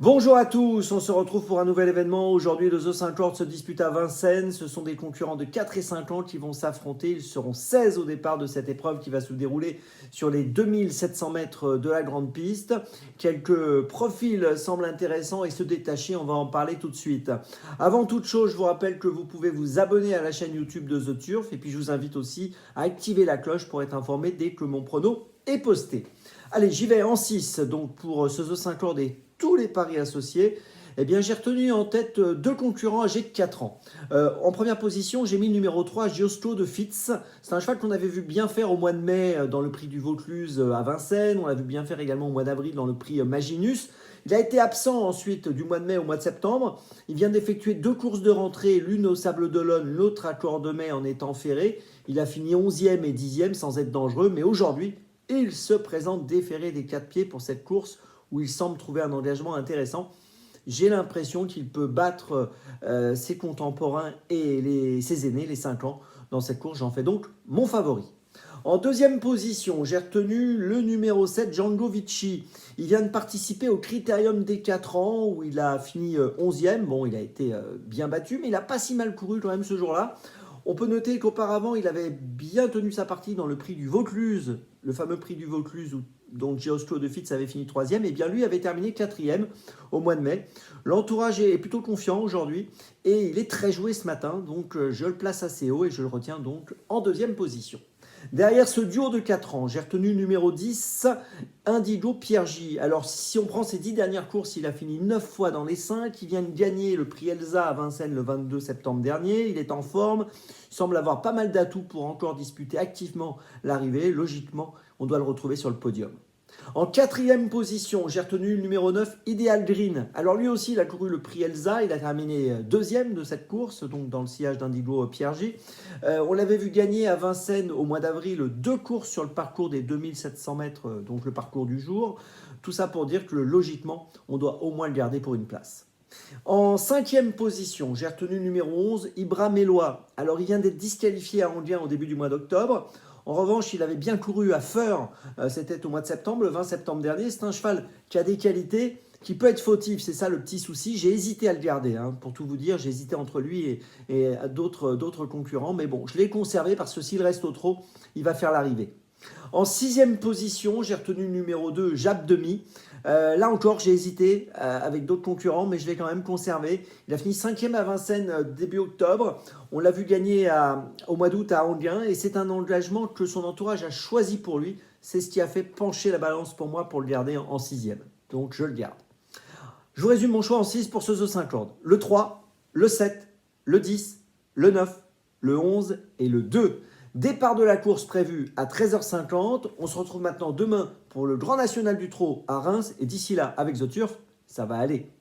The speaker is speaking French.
Bonjour à tous, on se retrouve pour un nouvel événement. Aujourd'hui, le The 5 Lords se dispute à Vincennes. Ce sont des concurrents de 4 et 5 ans qui vont s'affronter. Ils seront 16 au départ de cette épreuve qui va se dérouler sur les 2700 mètres de la grande piste. Quelques profils semblent intéressants et se détacher, on va en parler tout de suite. Avant toute chose, je vous rappelle que vous pouvez vous abonner à la chaîne YouTube de The Turf et puis je vous invite aussi à activer la cloche pour être informé dès que mon prono est posté. Allez, j'y vais en 6, donc pour ce The 5 Lords et tous les paris associés. Eh bien, j'ai retenu en tête deux concurrents âgés de 4 ans. En première position, j'ai mis le numéro 3, Giusto de Fitz. C'est un cheval qu'on avait vu bien faire au mois de mai dans le prix du Vaucluse à Vincennes. On l'a vu bien faire également au mois d'avril dans le prix Maginus. Il a été absent ensuite du mois de mai au mois de septembre. Il vient d'effectuer 2 courses de rentrée, l'une au Sable d'Olonne, l'autre à Cordemais en étant ferré. Il a fini 11e et 10e sans être dangereux, mais aujourd'hui, il se présente déféré des 4 pieds pour cette course où il semble trouver un engagement intéressant. J'ai l'impression qu'il peut battre ses contemporains et ses aînés, les 5 ans, dans cette course. J'en fais donc mon favori. En deuxième position, j'ai retenu le numéro 7, Django Vici. Il vient de participer au Critérium des 4 ans où il a fini 11e. Bon, il a été bien battu, mais il n'a pas si mal couru quand même ce jour-là. On peut noter qu'auparavant, il avait bien tenu sa partie dans le prix du Vaucluse, le fameux prix du Vaucluse dont Giusto de Fitz avait fini 3e, et bien lui avait terminé 4e au mois de mai. L'entourage est plutôt confiant aujourd'hui et il est très joué ce matin, donc je le place assez haut et je le retiens donc en deuxième position. Derrière ce duo de 4 ans, j'ai retenu le numéro 10, Indigo Piergi. Alors, si on prend ses 10 dernières courses, il a fini 9 fois dans les 5. Il vient de gagner le prix Elsa à Vincennes le 22 septembre dernier. Il est en forme. Il semble avoir pas mal d'atouts pour encore disputer activement l'arrivée. Logiquement, on doit le retrouver sur le podium. En quatrième position, j'ai retenu le numéro 9, Ideal Green. Alors lui aussi, il a couru le prix Elsa, il a terminé deuxième de cette course, donc dans le sillage d'Indigo Piergi. On l'avait vu gagner à Vincennes au mois d'avril 2 courses sur le parcours des 2700 mètres, donc le parcours du jour. Tout ça pour dire que logiquement, on doit au moins le garder pour une place. En cinquième position, j'ai retenu le numéro 11, Ibra Mélois. Alors il vient d'être disqualifié à Anguien au début du mois d'octobre. En revanche, il avait bien couru à Feur, c'était au mois de septembre, le 20 septembre dernier. C'est un cheval qui a des qualités, qui peut être fautif, c'est ça le petit souci. J'ai hésité à le garder, pour tout vous dire. J'ai hésité entre lui et d'autres concurrents. Mais bon, je l'ai conservé parce que s'il reste au trot, il va faire l'arrivée. En sixième position, j'ai retenu le numéro 2, Jab Demi. Là encore, j'ai hésité avec d'autres concurrents, mais je l'ai quand même conservé. Il a fini 5e à Vincennes début octobre. On l'a vu gagner au mois d'août à Anguin, et c'est un engagement que son entourage a choisi pour lui. C'est ce qui a fait pencher la balance pour moi pour le garder en 6e. Donc je le garde. Je vous résume mon choix en 6 pour ce The 5 Lords. Le 3, le 7, le 10, le 9, le 11 et le 2. Départ de la course prévu à 13h50. On se retrouve maintenant demain pour le Grand National du Trot à Reims. Et d'ici là, avec The Turf, ça va aller.